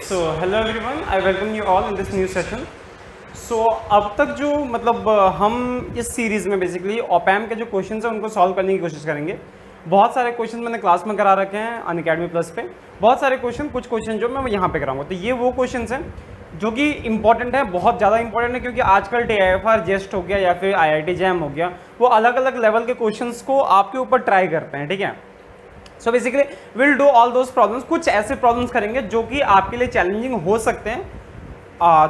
So hello everyone, I welcome you all in this new session. So अब तक जो मतलब हम इस सीरीज़ में बेसिकली ऑपैम के जो क्वेश्चंस हैं उनको सॉल्व करने की कोशिश करेंगे। बहुत सारे क्वेश्चन मैंने क्लास में करा रखे हैं अनअकैडमी प्लस पे, बहुत सारे क्वेश्चन, कुछ क्वेश्चन जो मैं यहाँ पे कराऊंगा। तो ये वो क्वेश्चंस हैं जो कि इंपॉर्टेंट है, बहुत ज़्यादा इंपॉर्टेंट है, क्योंकि आजकल TIFR जेस्ट हो गया या फिर IIT जैम हो गया, वो अलग अलग लेवल के क्वेश्चन को आपके ऊपर ट्राई करते हैं। ठीक है, so basically will do all those problems. कुछ ऐसे प्रॉब्लम्स करेंगे जो कि आपके लिए चैलेंजिंग हो सकते हैं।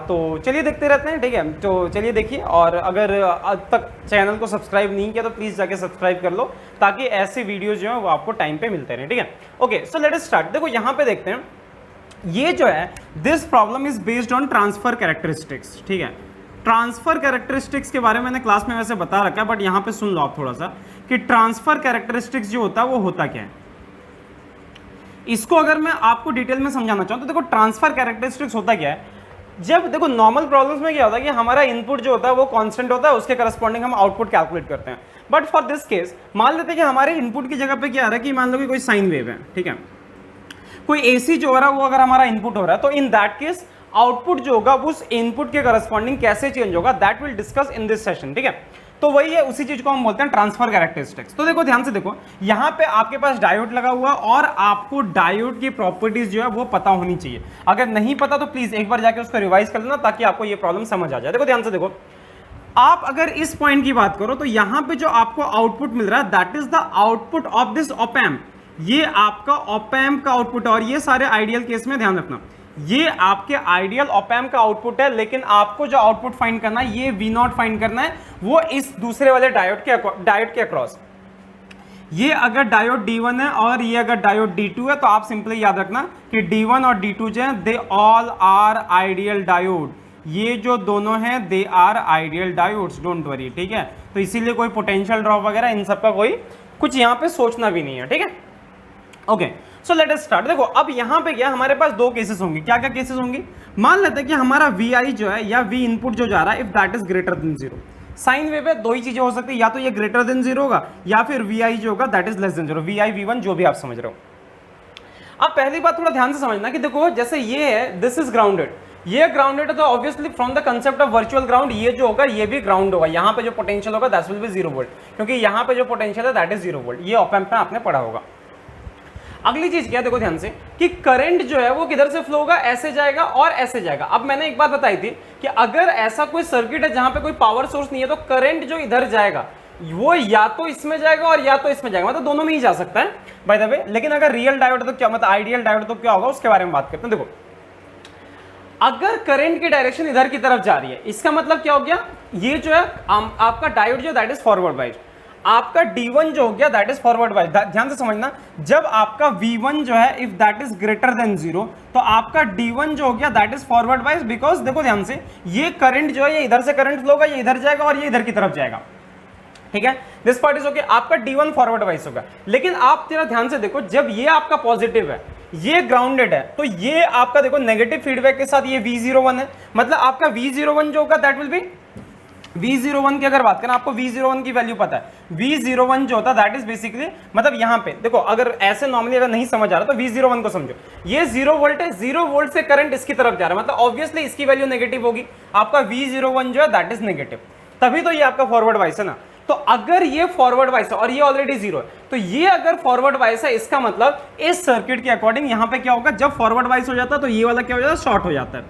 तो चलिए देखते रहते हैं। ठीक है, तो चलिए देखिए, और अगर अब तक चैनल को सब्सक्राइब नहीं किया तो प्लीज़ जाके सब्सक्राइब कर लो, ताकि ऐसे वीडियोज जो हैं वो आपको टाइम पे मिलते रहें। ठीक है, okay, so let us start. देखो यहाँ पे देखते हैं, ये जो है this problem is based on transfer characteristics. ठीक है, ट्रांसफर कैरेक्टरिस्टिक्स के बारे में मैंने क्लास में वैसे बता रखा है, बट यहाँ पे सुन लो आप थोड़ा सा कि ट्रांसफर कैरेक्टरिस्टिक्स जो होता है वो होता क्या है। इसको अगर मैं आपको डिटेल में समझाना चाहूँ तो देखो, ट्रांसफर कैरेक्टरिस्टिक्स होता क्या है। जब देखो नॉर्मल प्रॉब्लम्स में क्या होता है कि हमारा इनपुट जो होता है वो कांस्टेंट होता है, उसके करस्पॉन्डिंग हम आउटपुट कैलकुलेट करते हैं। बट फॉर दिस केस मान लेते हैं कि हमारे इनपुट की जगह पे क्या आ रहा है कि मान लो कि कोई साइन वेव है। ठीक है, कोई AC जो हो रहा है वो अगर हमारा इनपुट हो रहा है, तो इन दैट केस आउटपुट जो होगा उस इनपुट के करस्पॉन्डिंग कैसे चेंज होगा, that will discuss in this session. ठीक है, तो वही है, उसी चीज को हम बोलते हैं ट्रांसफर कैरेक्टरिस्टिक्स। तो देखो ध्यान से देखो, यहाँ पे आपके पास डायोड लगा हुआ और आपको डायोड की प्रॉपर्टीज जो है वो पता होनी चाहिए। अगर नहीं पता तो प्लीज एक बार जाके उसको रिवाइज कर लेना, ताकि आपको ये प्रॉब्लम समझ आ जाए। देखो ध्यान से देखो, आप अगर इस पॉइंट की बात करो तो यहाँ पे जो आपको आउटपुट मिल रहा है that is the output of this op amp. ये आपका ऑपैम्प का आउटपुट है, और ये सारे आइडियल केस में ध्यान रखना, ये आपके आइडियल ऑपैम्प का आउटपुट है। लेकिन आपको जो आउटपुट फाइंड करना है, ये V0 फाइंड करना है, वो इस दूसरे वाले डायोड के अक्रॉस। ये अगर डायोड D1 है और ये अगर डायोड D2 है, तो आप सिंपली याद रखना कि D1 और D2 जो है they all are ideal diode. ये जो दोनों हैं they are ideal diodes, don't worry. ठीक है, तो इसीलिए कोई पोटेंशियल ड्रॉप वगैरह इन सब का कोई कुछ यहाँ पे सोचना भी नहीं है। ठीक है, okay, so let us start. देखो अब यहाँ पे क्या, हमारे पास दो केसेस होंगे। क्या क्या केसेस होंगे, मान लेते हैं कि हमारा VI जो है या V इनपुट जो जा रहा है, if that is greater than 0। Sine wave है, दो ही चीजें हो सकती है, या तो ये ग्रेटर देन 0 होगा या फिर VI जो होगा that is less than 0, VI V1 जो भी आप समझ रहे हो। अब पहली बात थोड़ा ध्यान से समझना कि देखो, जैसे ये है, दिस इज ग्राउंडेड, ये ग्राउंडेड है, तो obviously from the concept of virtual ground ये जो होगा ये भी ग्राउंड होगा। यहाँ पे जो पोटेंशियल होगा दैट विल बी 0 वोल्ट, क्योंकि यहाँ पे जो पोटेंशियल है दैट इज 0 वोल्ट। ये ऑप एम्प में आपने पढ़ा होगा। अगली चीज क्या, देखो ध्यान से कि करंट जो है वो किधर से फ्लो होगा, ऐसे जाएगा और ऐसे जाएगा। अब मैंने एक बात बताई थी कि अगर ऐसा कोई सर्किट है जहां पे कोई पावर सोर्स नहीं है, तो करंट जो इधर जाएगा वो या तो इसमें जाएगा और या तो इसमें जाएगा, मतलब दोनों में ही जा सकता है बाय द वे। लेकिन अगर रियल डायोड तो क्या, मतलब आइडियल डायोड तो क्या होगा, उसके बारे में बात करते हैं। देखो, अगर करंट की डायरेक्शन इधर की तरफ जा रही है, इसका मतलब क्या हो गया, ये जो है आपका डायोड जो दैट इज फॉरवर्ड बाइज, आपका D1 जो हो गया दैट इज फॉरवर्ड बाइज। ध्यान से समझना, जब आपका V1 जो है if that is greater than 0, तो आपका D1 जो हो गया that is forward bias, because देखो ध्यान से, ये करंट जो है ये इधर से करंट फ्लो होगा, ये इधर जाएगा और ये इधर की तरफ जाएगा। ठीक है, दिस पार्ट इज ओके, आपका D1 फॉरवर्ड वाइज होगा। लेकिन आप जरा ध्यान से देखो, जब ये आपका पॉजिटिव है, ये ग्राउंडेड है, तो ये आपका देखो नेगेटिव फीडबैक के साथ ये V01 है, मतलब आपका V01 जो होगा दैट विल बी V01 की अगर बात करें, आपको V01 की वैल्यू पता है। V01 जो होता है दैट इज बेसिकली, मतलब यहाँ पे देखो, अगर ऐसे नॉर्मली अगर नहीं समझ आ रहा तो V01 को समझो, ये 0 वोल्ट है, 0 वोल्ट से करंट इसकी तरफ जा रहा है, मतलब ऑब्वियसली इसकी वैल्यू नेगेटिव होगी। आपका V01 जो है दैट इज नेगेटिव, तभी तो ये आपका फॉरवर्ड वाइस है ना। तो अगर ये फॉरवर्ड वाइस है और ये ऑलरेडी 0 है, तो ये अगर फॉरवर्ड वाइस है, इसका मतलब इस सर्किट के अकॉर्डिंग यहाँ पे क्या होगा, जब फॉरवर्ड वाइस हो जाता है तो ये वाला क्या हो जाता है, शॉर्ट हो जाता है।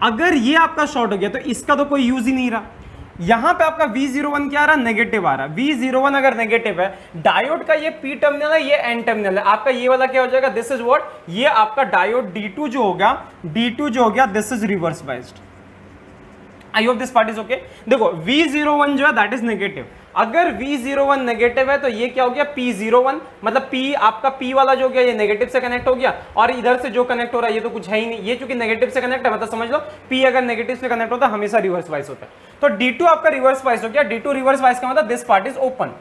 अगर ये आपका शॉर्ट हो गया तो इसका तो कोई यूज ही नहीं रहा। यहां पे आपका V01 क्या आ रहा है, नेगेटिव आ रहा है। V01 अगर नेगेटिव है, डायोड का ये P टर्मिनल है, ये N टर्मिनल है, आपका ये वाला क्या हो जाएगा, दिस इज व्हाट, ये आपका डायोड D2 जो होगा, D2 जो हो गया this is reverse biased. I hope this part is okay. देखो V01 जो है दैट इज नेगेटिव, अगर V01 नेगेटिव है तो ये क्या हो गया, P01, मतलब P आपका P वाला जो हो गया ये नेगेटिव से कनेक्ट हो गया, और इधर से जो कनेक्ट हो रहा है ये तो कुछ है ही नहीं, ये चूंकि नेगेटिव से कनेक्ट है, मतलब समझ लो P अगर नेगेटिव से कनेक्ट होता है हमेशा रिवर्स वाइस होता है। तो D2 आपका रिवर्स वाइस हो गया, D2 रिवर्स वाइस का मतलब दिस पार्ट इज ओपन,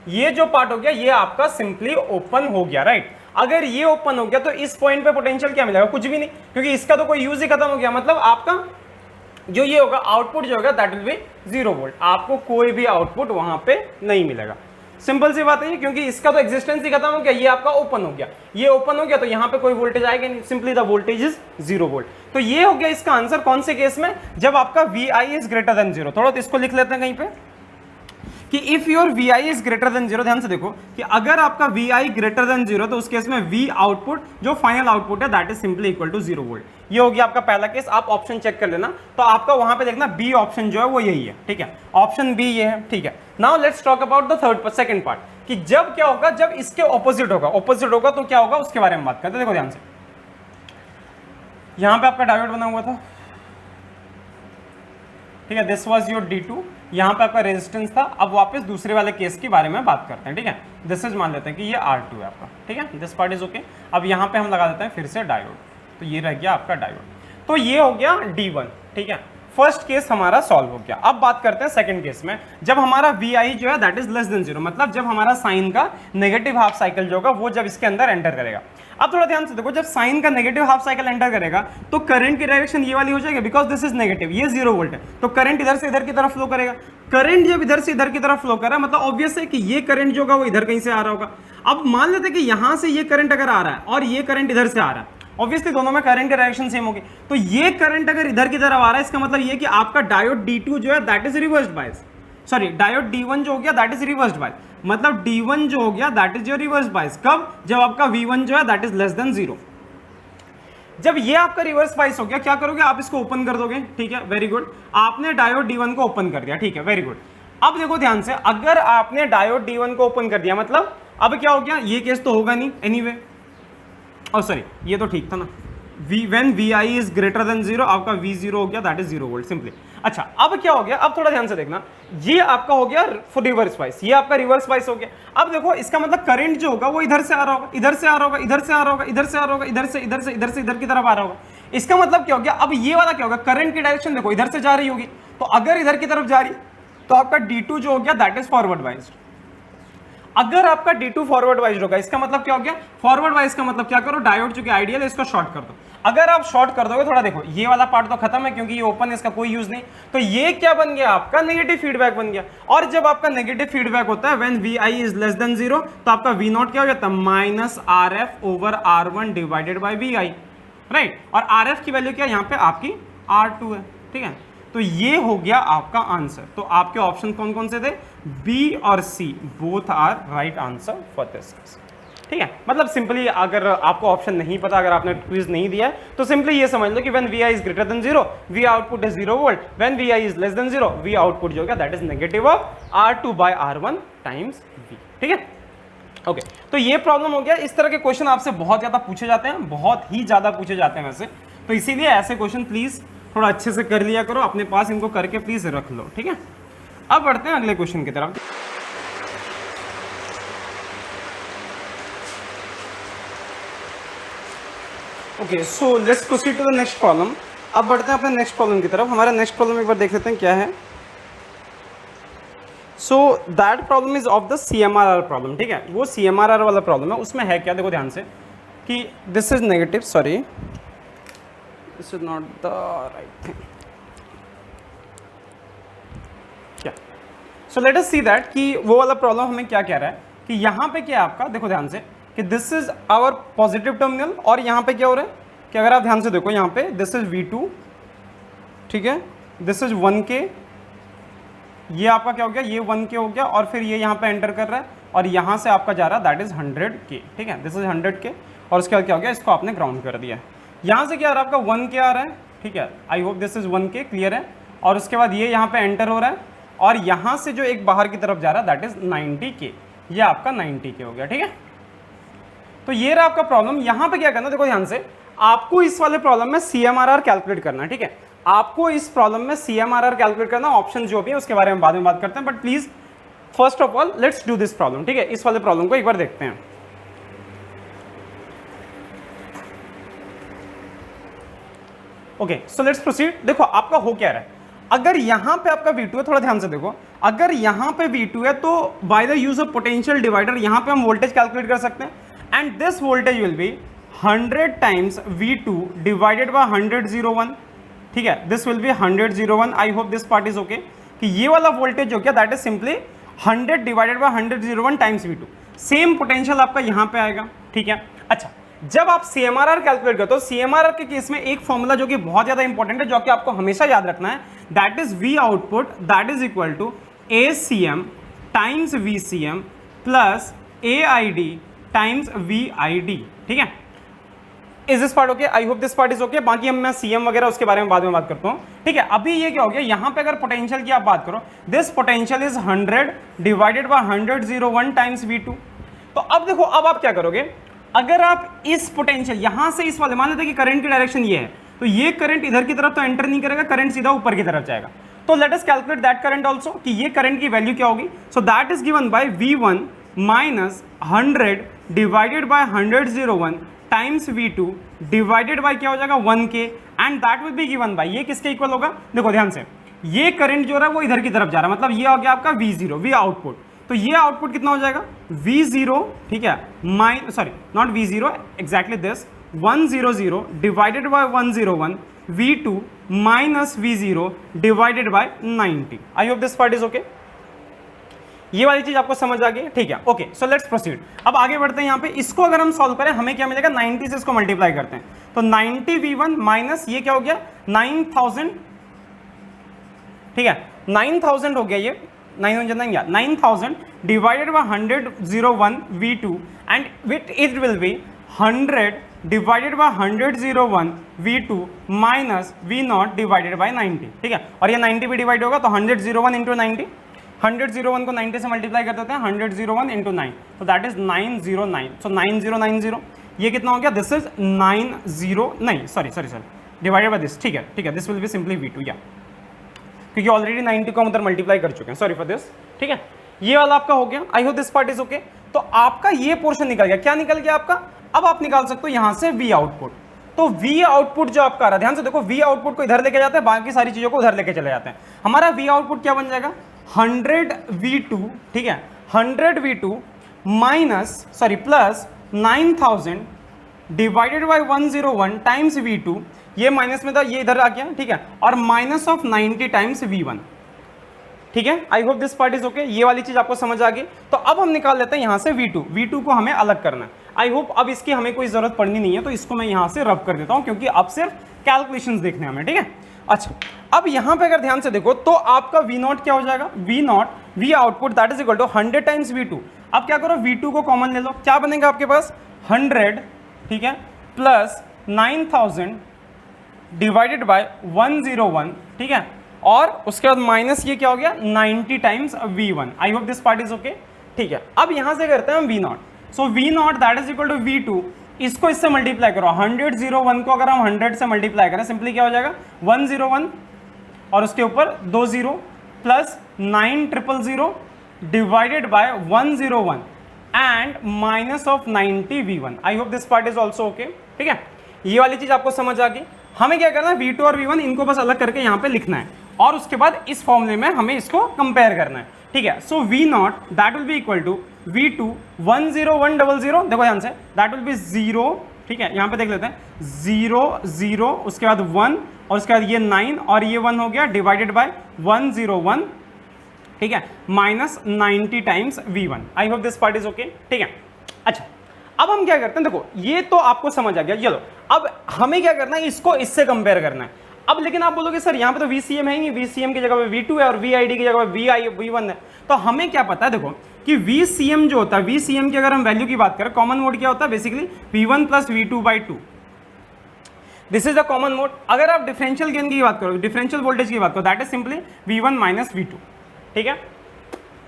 ये जो पार्ट हो गया ये आपका सिंपली ओपन हो गया, राइट। अगर ये ओपन हो गया तो इस पॉइंट पे पोटेंशियल क्या मिलेगा, कुछ भी नहीं, क्योंकि इसका तो कोई यूज ही खत्म हो गया। मतलब आपका जो ये होगा आउटपुट जो होगा दैट विल बी 0 वोल्ट, आपको कोई भी आउटपुट वहां पे नहीं मिलेगा। सिंपल सी बात है, क्योंकि इसका तो एक्जिस्टेंस ही खत्म हो गया, ये आपका ओपन हो गया, ये ओपन हो गया तो यहाँ पे कोई वोल्टेज आएगा नहीं, simply the voltage is 0 volt. तो ये हो गया इसका आंसर कौन से केस में, जब आपका VI इज ग्रेटर देन 0। थोड़ा तो इसको लिख लेते हैं कहीं पे कि if your VI is greater than 0, ध्यान से देखो कि अगर आपका VI ग्रेटर देन 0 तो उस केस में V आउटपुट जो फाइनल आउटपुट है that is simply equal to 0 volt. ये हो गया आपका पहला केस। आप ऑप्शन चेक कर लेना, तो आपका वहां पे देखना बी ऑप्शन जो है वो यही है, ठीक है, ऑप्शन बी ये है, ठीक है। Now let's talk about the third second part कि जब क्या होगा, जब इसके ऑपोजिट होगा, ऑपोजिट होगा तो क्या होगा उसके बारे में बात करते हैं। देखो ध्यान से, यहां पे आपका डायोड बना हुआ था, ठीक है, दिस वाज योर D2, यहां पे आपका रेजिस्टेंस था। अब वापस दूसरे वाले केस के बारे में बात करते हैं, ठीक है। दिस इज मान लेते हैं कि ये R2 है आपका, ठीक है, दिस पार्ट इज ओके। अब यहां पे हम लगा देते हैं फिर से डायोड, तो ये रह गया आपका डायोड। तो ये हो गया D1, ठीक है, फर्स्ट केस हमारा सॉल्व हो गया। अब बात करते हैं सेकंड केस में, जब हमारा VI जो है दैट इज लेस देन 0, मतलब जब हमारा साइन का नेगेटिव हाफ साइकिल जो होगा वो जब इसके अंदर एंटर करेगा। अब थोड़ा ध्यान से देखो, जब साइन का नेगेटिव हाफ साइकिल एंटर करेगा तो करंट की डायरेक्शन ये वाली हो जाएगी, बिकॉज दिस इज नेगेटिव, ये 0 वोल्ट है, तो करंट इधर से इधर की तरफ फ्लो करेगा। करंट जब इधर से इधर की तरफ फ्लो कर रहा है मतलब ऑब्वियस है कि ये करंट जो होगा वो इधर कहीं से आ रहा होगा। अब मान लेते हैं कि यहां से ये करंट अगर आ रहा है और ये करंट इधर से आ रहा है, ऑब्वियसली दोनों में करंट की डायरेक्शन सेम होगी, तो ये करंट अगर इधर की तरफ आ रहा है इसका मतलब ये कि आपका डायोड D2 जो है that is reversed bias, sorry diode D1 जो हो गया दैट इज रिवर्स्ड बायस, मतलब D1 जो हो गया that is your reverse bias. कब, जब आपका V1 जो है दैट इज लेस देन 0। जब ये आपका रिवर्स बायस हो गया, क्या करोगे आप इसको ओपन कर दोगे, ठीक है, वेरी गुड, आपने डायोड D1 को ओपन कर दिया, ठीक है, वेरी गुड। अब देखो ध्यान से, अगर आपने डायोड D1 को ओपन कर दिया मतलब अब क्या हो गया, ये केस तो होगा नहीं एनीवे, और सॉरी ये तो ठीक था ना, when VI is greater than 0 आपका V0 हो गया दैट इज 0 वोल्ट सिंपली। अच्छा अब क्या हो गया, अब थोड़ा ध्यान से देखना, ये आपका हो गया रिवर्स बायस, ये आपका रिवर्स बायस हो गया। अब देखो इसका मतलब करंट जो होगा वो इधर से आ रहा होगा, इधर से आ रहा होगा, इधर से आ रहा होगा, इधर से आ रहा होगा, इधर से इधर से इधर से इधर की तरफ आ रहा होगा। इसका मतलब क्या हो गया, अब ये वाला क्या होगा, करंट की डायरेक्शन देखो इधर से जा रही होगी, तो अगर इधर की तरफ जा रही तो आपका D2 जो हो गया दैट इज फॉरवर्ड बायस्ड। अगर आपका D2 फॉरवर्ड वाइज होगा इसका मतलब क्या हो गया, फॉरवर्ड वाइज का मतलब क्या करो, डायोड चूंकि आइडियल है इसको शॉर्ट कर दो। अगर आप शॉर्ट कर दोगे, थोड़ा देखो ये वाला पार्ट तो खत्म है क्योंकि ये ओपन है, इसका कोई यूज नहीं, तो ये क्या बन गया आपका नेगेटिव फीडबैक बन गया। और जब आपका नेगेटिव फीडबैक होता है when VI is less than 0 तो आपका V0 क्या हो जाता है, minus RF over R1 divided by VI, right. और RF की वैल्यू क्या है यहाँ पे आपकी R2 है, ठीक है। तो ये हो गया आपका आंसर। तो आपके ऑप्शन कौन कौन से थे, बी और C both are right answer for this, ठीक है। मतलब सिंपली अगर आपको ऑप्शन नहीं पता, अगर आपने क्विज नहीं दिया है तो सिंपली ये समझ लो कि when VI is greater than 0 V output is 0 volt, when VI is less than 0 V output जो होगा that is negative of R2 by R1 times V, ठीक है। ओके, तो ये प्रॉब्लम हो गया। इस तरह के क्वेश्चन आपसे बहुत ज्यादा पूछे जाते हैं, बहुत ही ज्यादा पूछे जाते हैं वैसे, तो इसीलिए ऐसे क्वेश्चन प्लीज थोड़ा अच्छे से कर लिया करो, अपने पास इनको करके प्लीज रख लो, ठीक है। अब बढ़ते हैं अगले क्वेश्चन की तरफ। Okay, so let's proceed to the next problem. अब बढ़ते हैं अपने नेक्स्ट प्रॉब्लम की तरफ। हमारा नेक्स्ट प्रॉब्लम एक बार देख लेते हैं क्या है। So that problem is of the CMRR problem, ठीक है, वो CMRR वाला प्रॉब्लम है। उसमें है क्या, देखो ध्यान से कि this is negative, sorry this is not the right thing, क्या। So let us see that कि वो वाला प्रॉब्लम हमें क्या कह रहा है कि यहाँ पे क्या है आपका, देखो ध्यान से कि this is our positive terminal, और यहाँ पे क्या हो रहा है कि अगर आप ध्यान से देखो यहाँ पे दिस इज V2, ठीक है, दिस इज 1K, ये आपका क्या हो गया, ये 1K हो गया, और फिर ये यहाँ पे एंटर कर रहा है और यहाँ से आपका जा रहा है दैट इज 100K, ठीक है, दिस इज 100K, और उसके बाद क्या हो गया, इसको आपने ग्राउंड कर दिया। यहाँ से क्या आ रहा है आपका 1K आ रहा है, ठीक है, आई hope this is 1K, clear है। और उसके बाद ये यहाँ पे एंटर हो रहा है, और यहाँ से जो एक बाहर की तरफ जा रहा है दैट इज 90K, ये आपका 90K हो गया, ठीक है। तो ये रहा आपका प्रॉब्लम। यहाँ पे क्या करना, देखो ध्यान से, आपको इस वाले प्रॉब्लम में CMRR कैलकुलेट करना है, ठीक है, आपको इस प्रॉब्लम में CMRR कैलकुलेट करना। ऑप्शन जो भी है उसके बारे में बाद में बात करते हैं, but please first of all let's do this problem, ठीक है। इस वाले प्रॉब्लम को एक बार देखते हैं। Okay, so let's proceed. देखो आपका हो क्या रहा है, अगर यहां पे आपका V2 है, थोड़ा ध्यान से देखो, अगर यहां पे V2 है तो by the use of potential divider यहां पे हम वोल्टेज कैलकुलेट कर सकते हैं, and this voltage will be 100 times V2 divided by 100/01, ठीक है, this will B 100/01। I hope this part is okay कि ये वाला वोल्टेज जो क्या that is simply 100 divided by 100 times V2। Same potential आपका यहाँ पे आएगा, ठीक है। अच्छा, जब आप CMRR कैलकुलेट करते हो, CMRR के केस में एक फॉर्मूला जो कि बहुत ज्यादा इंपॉर्टेंट है, जो कि आपको हमेशा याद रखना है, that is V output that is equal to ACM times VCM plus AID times VID, ठीक है। Is this part okay? I hope this part is okay. बाकी हम मैं CM वगैरह उसके बारे में बाद में बात करता हूँ, ठीक है। अभी ये क्या हो गया, यहाँ पे अगर पोटेंशियल की आप बात करो, this potential is 100 divided by 100 times V2। तो अब देखो, अब आप क्या करोगे, अगर आप इस पोटेंशियल यहां से इस वाले, मान लेते हैं कि करंट की डायरेक्शन ये है, तो ये करंट इधर की तरफ तो एंटर नहीं करेगा, करंट सीधा ऊपर की तरफ जाएगा। तो let us calculate that current also, कि ये करंट की वैल्यू क्या होगी। So that is given by V1 minus 100 divided by 100 times V2 divided by क्या हो जाएगा 1K, and that will be given by, ये किसके इक्वल होगा, देखो ध्यान से, ये करंट जो रहा है वो इधर की तरफ जा रहा है, मतलब ये हो गया आपका V0, V आउटपुट। तो ये आउटपुट कितना हो जाएगा V0, ठीक है, not V0, exactly this 100 divided by 101 V2 minus V0 divided bye 90। I hope this part is okay. ये वाली चीज आपको समझ आ गई, ठीक है, ओके। So let's proceed. अब आगे बढ़ते हैं। यहाँ पे इसको अगर हम सॉल्व करें, हमें क्या मिलेगा, 90 से इसको मल्टीप्लाई करते हैं, तो 90 V1 माइनस ये क्या हो गया 9000, ठीक है, 9000 हो गया, ये 9000 divided by 100 V2 and with it will be 100 divided by 100 V2 minus V0 divided bye 90, ठीक है। और ये 90 भी डिवाइड होगा, तो 100 इंटू 90, 100 को 90 से मल्टीप्लाई कर देते हैं, 100 इंटू 9, तो दैट इज 909। सो 9090, ये कितना हो गया, दिस इज 90, नहीं सॉरी डिवाइडेड बाय दिस, ठीक है, this will be simply V2, या क्योंकि ऑलरेडी 90 को हम उधर मल्टीप्लाई कर चुके हैं, सॉरी फॉर दिस, ठीक है। ये वाला आपका हो गया। आई hope this part is okay. तो आपका ये पोर्शन निकल गया, क्या निकल गया आपका, अब आप निकाल सकते हो यहां से V आउटपुट। तो V आउटपुट जो आपका आ रहा है, ध्यान से देखो, V आउटपुट को इधर लेके जाते हैं, बाकी सारी चीजों को उधर लेके चले जाते हैं। हमारा V आउटपुट क्या बन जाएगा, 100 V2, ठीक है, 100 V2 minus plus 9000 divided by 101 times V2, ये माइनस में था, ये इधर आ गया, ठीक है, और माइनस ऑफ 90 टाइम्स V1, ठीक है। आई hope this part is okay. ये वाली चीज आपको समझ आ गई। तो अब हम निकाल लेते हैं यहां से V2 को हमें अलग करना है। आई होप अब इसकी हमें कोई जरूरत पड़नी नहीं है, तो इसको मैं यहां से रब कर देता हूं, क्योंकि अब सिर्फ कैलकुलेशंस देखने हमें, ठीक है। अच्छा, अब यहां पे अगर ध्यान से देखो, तो आपका V0 क्या हो जाएगा, V output that is equal to 100 times V2। अब क्या करो, V2 को कॉमन ले लो, क्या बनेगा आपके पास 100, ठीक है, प्लस 9000 डिवाइडेड बाय 101, ठीक है, और उसके बाद माइनस ये क्या हो गया 90 times V1। I hope this part is okay, ठीक है। अब यहां से करते हैं हम V0। So V0 that is equal to V2, इसको इससे मल्टीप्लाई करो, 100 को अगर हम 100 से मल्टीप्लाई करें, सिंपली क्या हो जाएगा 101 और उसके ऊपर 20 plus 9000 divided by 101 and minus of 90 V1। I hope this part is also okay, ठीक है। ये वाली चीज आपको समझ आ गई। हमें क्या करना है, V2 और V1 इनको बस अलग करके यहाँ पे लिखना है, और उसके बाद इस फॉर्मूले में हमें इसको कंपेयर करना है, ठीक है। So V0 that will be equal to V2 10100, देखो ध्यान से, दैट विल बी 0, ठीक है, यहाँ पे देख लेते हैं 0 0, उसके बाद 1 और उसके बाद ये 9 और ये 1 हो गया, डिवाइडेड बाय 101, ठीक है, minus 90 times V1। I hope this part is okay, ठीक है। अच्छा, अब हम क्या करते हैं, देखो ये तो आपको समझ आ गया। चलो अब हमें क्या करना है, इसको इससे कंपेयर करना है। अब लेकिन आप बोलोगे सर यहाँ पे तो VCM है ही नहीं, VCM की जगह पे V2 है और VID की जगह पे V1 है। तो हमें क्या पता है, देखो कि VCM जो होता है, VCM की अगर हम वैल्यू की बात करें, कॉमन मोड क्या होता है, basically V1 plus V2/2, this is the common mode. अगर आप डिफरेंशियल गेन की बात करो, डिफरेंशियल वोल्टेज की बात करो, that is simply V1 minus V2, ठीक है।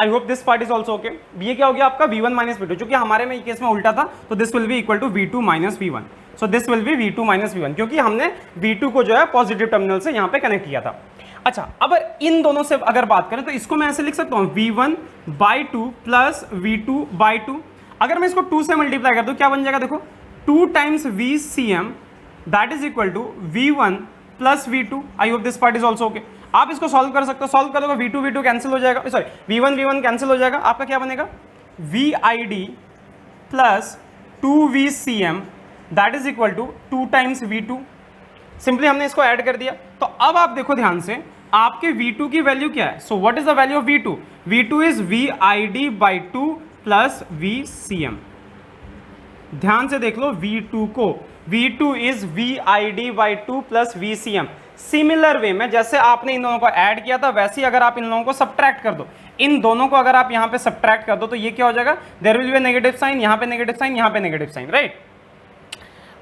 आई hope this part is also okay. ये क्या हो गया आपका V1 माइनस V2, क्योंकि हमारे में केस में उल्टा था, तो this will be equal to V2 minus V1। So this will be V2 minus V1, क्योंकि हमने V2 को जो है पॉजिटिव टर्मिनल से यहाँ पे कनेक्ट किया था। अच्छा, अब इन दोनों से अगर बात करें, तो इसको मैं ऐसे लिख सकता हूँ V1/2 प्लस V2/2। अगर मैं इसको 2 से मल्टीप्लाई कर दूँ, क्या बन जाएगा, देखो 2 times VCM that is equal to V1 plus V2। I hope this part is also okay. आप इसको सॉल्व कर सकते हो, सॉल्व करोगे V2 कैंसिल हो जाएगा, सॉरी V1 कैंसिल हो जाएगा, आपका क्या बनेगा VID plus 2VCM that is equal to 2 times V2। Simply हमने इसको ऐड कर दिया। तो अब आप देखो ध्यान से, आपके V2 की वैल्यू क्या है? So what is the value of V2? V2 is VID/2 plus VCM। ध्यान से देख लो V2 को, V2 is VID/2 plus VCM। Similar way में जैसे आपने इन दोनों को ऐड किया था, वैसे ही अगर आप इन दोनों को सब्ट्रैक्ट कर दो, इन दोनों को अगर आप यहां पे सब्ट्रैक्ट कर दो तो ये क्या हो जाएगा? There will be a negative sign, यहां पे नेगेटिव साइन, यहां पे नेगेटिव साइन, राइट?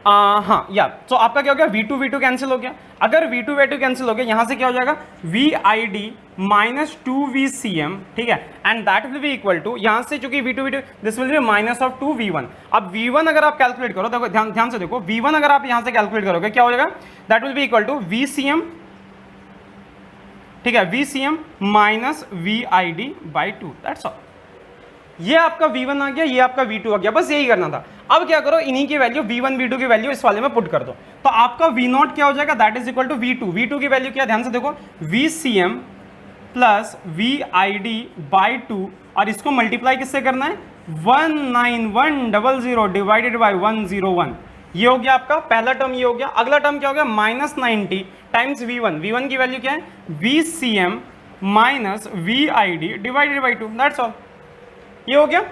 हाँ या तो आपका क्या हो गया? V2 कैंसिल हो गया। अगर V2 कैंसिल हो गया, यहां से क्या हो जाएगा? VID माइनस 2VCM, ठीक है, and that will be equal to, यहां से चूंकि V2 this will be minus of 2V1। अब V1 अगर आप कैलकुलेट करो, देखो ध्यान से देखो, V1 अगर आप यहां से कैलकुलेट करोगे क्या हो जाएगा? That will be equal to VCM, ठीक है, VCM minus VID/2, that's all. ये आपका V1 आ गया, ये आपका V2 आ गया, बस यही करना था। अब क्या करो, इन्हीं की वैल्यू V1 V2 की वैल्यू इस वाले में पुट कर दो, तो आपका V0 क्या हो जाएगा? That is equal to V2 की वैल्यू क्या? ध्यान से देखो, VCM प्लस VID/2, और इसको मल्टीप्लाई किससे करना है? 19100 डिवाइडेड बाई 101। ये हो गया आपका पहला टर्म, ये हो गया। अगला टर्म क्या हो गया? माइनस 90 टाइम्स V1 की वैल्यू क्या है? VCM minus VID divided by 2, that's all. ये हो गया।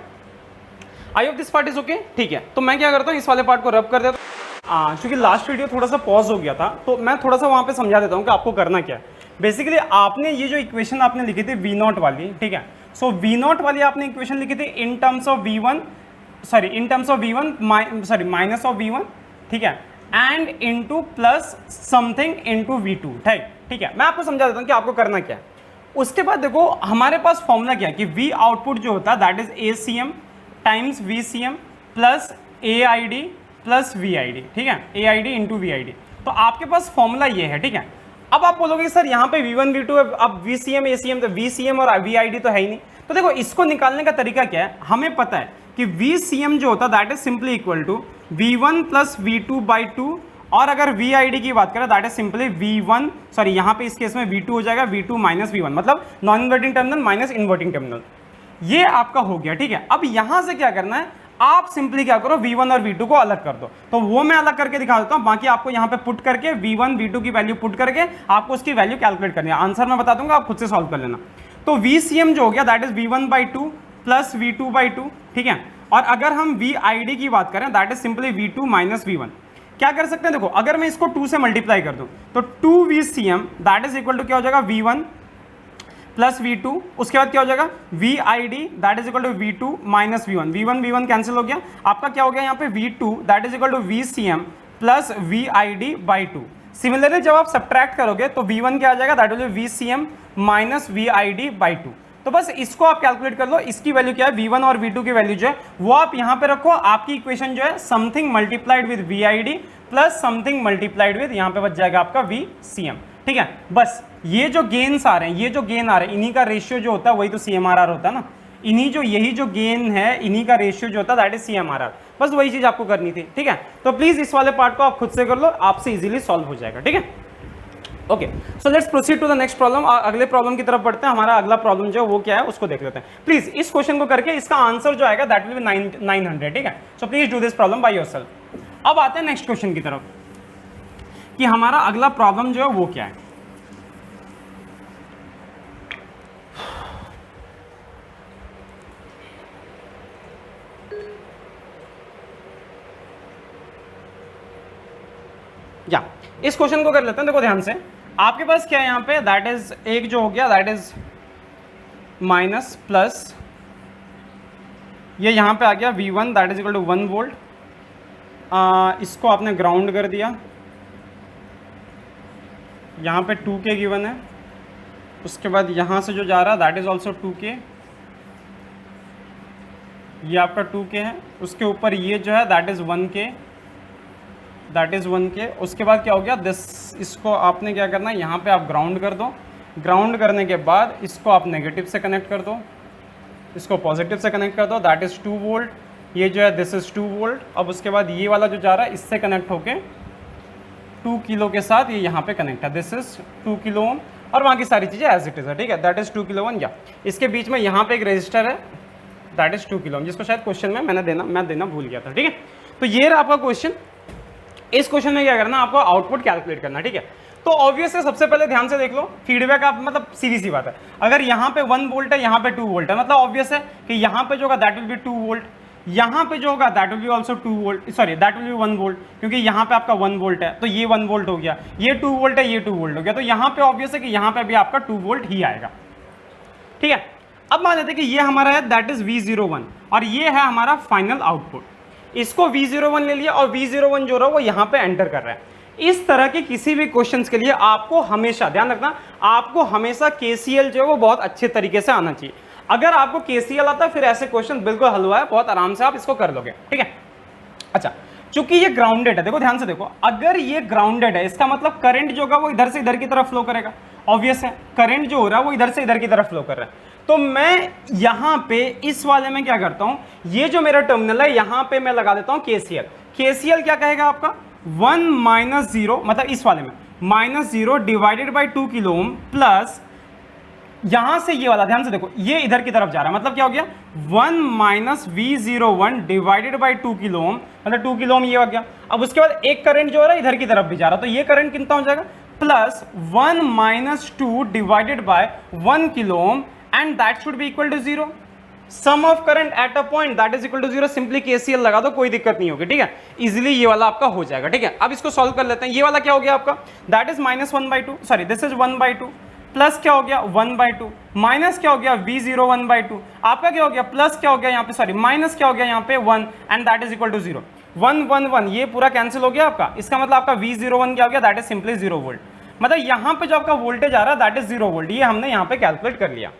आई hope this part is okay, ठीक है। तो मैं क्या करता हूँ, इस वाले पार्ट को रब कर देता हूँ। क्योंकि लास्ट वीडियो थोड़ा सा पॉज हो गया था, तो मैं थोड़ा सा वहाँ पे समझा देता हूँ कि आपको करना क्या है। बेसिकली आपने ये जो इक्वेशन आपने लिखी थी V0 वाली, ठीक है, सो V0 वाली आपने इक्वेशन लिखी थी in terms of V1, minus of V1, ठीक है, and into plus something into V2, ठीक है। मैं आपको समझा देता हूँ कि आपको करना क्या है। उसके बाद देखो हमारे पास फॉर्मूला क्या है कि V आउटपुट जो होता है that is ACM times VCM plus AID plus VID, ठीक है, AID इंटू VID। तो आपके पास फॉर्मूला ये है, ठीक है। अब आप बोलोगे सर यहाँ पे V1 V2 अब VCM ACM, तो VCM और VID तो है ही नहीं। तो देखो इसको निकालने का तरीका क्या है, हमें पता है कि VCM जो होता है that is simply equal to V1 plus V2/2, और अगर VID की बात करें that is simply V1, sorry यहाँ पे इस केस में V2 हो जाएगा, V2 माइनस V1, मतलब non inverting terminal minus inverting terminal. ये आपका हो गया, ठीक है। अब यहां से क्या करना है, आप सिंपली क्या करो, V1 और V2 को अलग कर दो। तो वो मैं अलग करके दिखा देता हूं, बाकी आपको यहां पे पुट करके V1 V2 की वैल्यू पुट करके आपको उसकी वैल्यू कैलकुलेट करनी है। आंसर मैं बता दूंगा, आप खुद से सॉल्व कर लेना। तो VCM जो हो गया that is V1/2 plus V2/2, ठीक है। और अगर हम VID की बात करें that is simply V2 minus V1। क्या कर सकते हैं, देखो अगर मैं इसको 2 से मल्टीप्लाई कर दूं तो 2VCM that is equal to क्या हो जाएगा? V1 प्लस V2, उसके बाद क्या हो जाएगा? VID that is equal to V2 minus V1, V1 cancel हो गया। आपका क्या हो गया यहाँ पे? V2 that is equal to VCM plus VID/2। Similarly जब आप सब्ट्रैक्ट करोगे तो V1 क्या आ जाएगा? That will be VCM minus VID/2। तो बस इसको आप कैलकुलेट कर लो, इसकी वैल्यू क्या है? V1 और V2 की वैल्यू जो है वो आप यहाँ पे रखो। आपकी इक्वेशन जो है something multiplied with VID plus something multiplied with, यहाँ पे बच जाएगा आपका VCM, ठीक है। बस ये जो गेन्स आ रहे हैं, ये जो गेन आ रहे हैं, इन्हीं का रेशियो जो होता है वही तो CMRR होता है ना। इन्हीं जो यही जो गेन है, इन्हीं का रेशियो जो होता है दैट इज CMRR। बस वही चीज आपको करनी थी, ठीक है। तो प्लीज इस वाले पार्ट को आप खुद से कर लो, आपसे इजीली सॉल्व हो जाएगा, ठीक है। Okay, so let's proceed to the next problem. अगले प्रॉब्लम की तरफ बढ़ते हैं। हमारा अगला प्रॉब्लम जो है वो क्या है उसको देख लेते हैं। प्लीज इस क्वेश्चन को करके इसका आंसर जो आएगा दैट विल बी 900, ठीक है। So please do this problem by yourself. अब आते हैं नेक्स्ट क्वेश्चन की तरफ कि हमारा अगला प्रॉब्लम जो है वो क्या है। या इस क्वेश्चन को कर लेते हैं। देखो ध्यान से, आपके पास क्या है यहाँ पे, दैट इज एक जो हो गया दैट इज माइनस प्लस, ये यहाँ पे आ गया V1 that is equal to 1 volt. इसको आपने ग्राउंड कर दिया, यहाँ पे 2K गिवन है। उसके बाद यहाँ से जो जा रहा है दैट इज ऑल्सो 2K, ये आपका 2K है। उसके ऊपर ये जो है that is 1K, that is 1K। उसके बाद क्या हो गया दिस, इसको आपने क्या करना है, यहाँ पे आप ग्राउंड कर दो। ग्राउंड करने के बाद इसको आप नेगेटिव से कनेक्ट कर दो, इसको पॉजिटिव से कनेक्ट कर दो, दैट इज 2 वोल्ट। ये जो है दिस इज 2 वोल्ट। अब उसके बाद ये वाला जो जा रहा है इससे कनेक्ट होके 2 किलो के साथ ये यहाँ पे कनेक्ट है, दिस इज 2 किलो ओम, और बाकी सारी चीज़ें एज इट इज है, ठीक है। दैट इज 2 किलो ओम। या इसके बीच में यहाँ पे एक रजिस्टर है दैट इज 2 किलो ओम, जिसको शायद क्वेश्चन में मैं देना भूल गया था, ठीक है। तो ये रहा आपका क्वेश्चन। इस क्वेश्चन में क्या करना है, आपको आउटपुट कैलकुलेट करना, ठीक है। तो तो ऑब्वियस है, सबसे पहले ध्यान से देख लो, फीडबैक आप मतलब सीधी सी बात है, अगर यहाँ पे 1 वोल्ट है, यहाँ पे 2 वोल्ट है, मतलब ऑब्वियस है कि यहाँ पे जो होगा दैट विल बी 2 वोल्ट, यहाँ पे जो होगा that will B also 2 volt, sorry that will B 1 volt, क्योंकि यहाँ पे आपका 1 वोल्ट है तो ये 1 वोल्ट हो गया, ये 2 वोल्ट है, ये 2 वोल्ट हो गया, तो यहाँ पे ऑब्वियस है कि यहाँ पे भी आपका 2 वोल्ट ही आएगा। ठीक है, अब मान लेते हैं कि ये हमारा है दैट इज V01 और ये है हमारा फाइनल आउटपुट, इसको V01 ले लिया और V01 जो रहा वो यहाँ पे एंटर कर रहा है। इस तरह के किसी भी क्वेश्चंस के लिए आपको हमेशा ध्यान रखना, आपको हमेशा KCL जो है वो बहुत अच्छे तरीके से आना चाहिए। अगर आपको KCL आता है फिर ऐसे क्वेश्चन बिल्कुल हल हुआ है, बहुत आराम से आप इसको कर लोगे। ठीक है, अच्छा चूंकि ये ग्राउंडेड है, देखो ध्यान से देखो, अगर ये ग्राउंडेड है इसका मतलब करंट जो होगा वो इधर से इधर की तरफ फ्लो करेगा, ऑब्वियस है करंट जो हो रहा है वो इधर से इधर की तरफ फ्लो कर रहा है। तो मैं यहाँ पे इस वाले में क्या करता हूँ, ये जो मेरा टर्मिनल है यहाँ पे मैं लगा देता हूँ KCL। KCL क्या कहेगा आपका 1 माइनस 0, मतलब इस वाले में -0 divided by 2 kilo ohm plus यहां से ये वाला, ध्यान से देखो ये इधर की तरफ जा रहा है, मतलब क्या हो गया 1 minus V01 divided by 2 kilo ओम, मतलब 2 किलो ओम ये हो गया। अब उसके बाद एक करंट जो हो रहा है इधर की तरफ भी जा रहा है, तो ये करंट कितना हो जाएगा plus 1 minus 2 divided by 1 kilo ohm and that should be equal to 0। Sum of current at a point that is equal to 0, simply KCL लगा दो, कोई दिक्कत नहीं होगी। ठीक है, इजीली ये वाला आपका हो जाएगा। ठीक है, अब इसको सॉल्व कर लेते हैं। ये वाला क्या हो गया आपका that is -1/2, sorry this is 1/2 plus क्या हो गया 1/2 माइनस क्या हो गया V01/2, आपका क्या हो गया प्लस क्या हो गया यहाँ पे, सॉरी माइनस क्या हो गया यहाँ पे 1 and that is equal to 0। 1 1 1 ये पूरा कैंसिल हो गया आपका, इसका मतलब आपका V01 क्या हो गया दैट इज सिंपली 0 वोल्ट, मतलब यहाँ पे जो आपका वोल्टेज आ रहा है दैट इज 0 वोल्ट। ये हमने यहाँ पे कैलकुलेट कर लिया,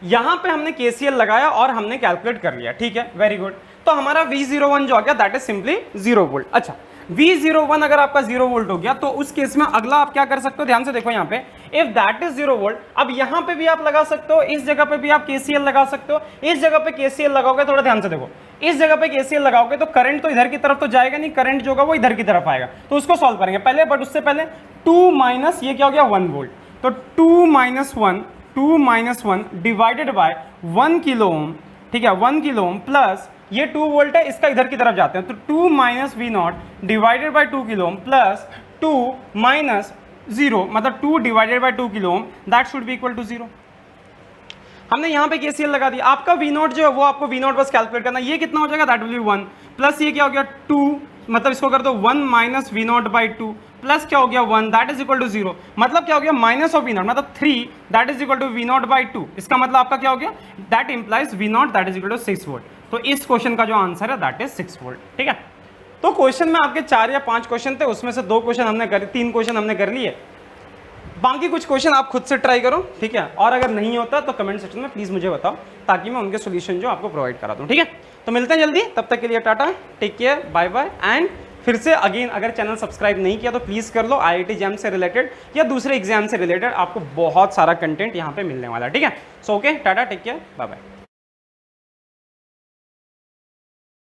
यहाँ पे हमने KCL लगाया और हमने कैलकुलेट कर लिया। ठीक है, वेरी गुड। तो हमारा V01 जो आ गया दैट इज सिंपली 0 वोल्ट। अच्छा V01 अगर आपका 0 वोल्ट हो गया तो उस केस में अगला आप क्या कर सकते हो, ध्यान से देखो यहाँ पे इफ दैट इज 0 वोल्ट, अब यहाँ पे भी आप लगा सकते हो, इस जगह पे भी आप KCL लगा सकते हो, इस जगह पे KCL लगाओगे, थोड़ा ध्यान से देखो, इस जगह पे KCL लगाओगे तो करंट तो इधर की तरफ तो जाएगा नहीं, करंट जो होगा वो इधर की तरफ आएगा, तो उसको सॉल्व करेंगे पहले, बट उससे पहले 2 माइनस ये क्या हो गया 1 वोल्ट, तो 2 माइनस 1 डिवाइडेड बाय 1 किलो ओम, ठीक है 1 किलो ओम प्लस ये 2 वोल्ट है, इसका इधर की तरफ जाते हैं, तो 2 minus V0 divided by 2 kilo ohm plus 2 minus 0, मतलब 2 divided by 2 kilo ohm that should be equal to 0। हमने यहाँ पे KCL लगा दिया, आपका V0 जो है वो आपको V0 बस कैलकुलेट करना, ये कितना हो जाएगा दैट विल बी 1 प्लस ये क्या हो गया 2, मतलब इसको कर दो 1 माइनस V0 बाई 2 प्लस क्या हो गया 1 दैट इज इक्वल टू 0, मतलब क्या हो गया माइनस ऑफ V0 मतलब 3 that is equal to V0 by 2, इसका मतलब आपका क्या हो गया that implies V0 that is equal to 6 volt. तो इस क्वेश्चन का जो आंसर है दैट इज 6 वोल्ट। ठीक है, तो क्वेश्चन में आपके 4 या 5 क्वेश्चन थे, उसमें से 2 क्वेश्चन हमने कर 3 क्वेश्चन हमने कर लिए, बाकी कुछ क्वेश्चन आप खुद से ट्राई करो। ठीक है, और अगर नहीं होता तो कमेंट सेक्शन में प्लीज मुझे बताओ ताकि मैं उनके सोल्यूशन जो आपको प्रोवाइड करा दूं। ठीक है, तो मिलते हैं जल्दी, तब तक के लिए tata, take care, bye bye. And फिर से अगेन अगर चैनल सब्सक्राइब नहीं किया तो प्लीज़ कर लो, IIT जैम से रिलेटेड या दूसरे एग्जाम से रिलेटेड आपको बहुत सारा कंटेंट यहाँ पे मिलने वाला है। ठीक है, so okay, tata, take care, bye bye.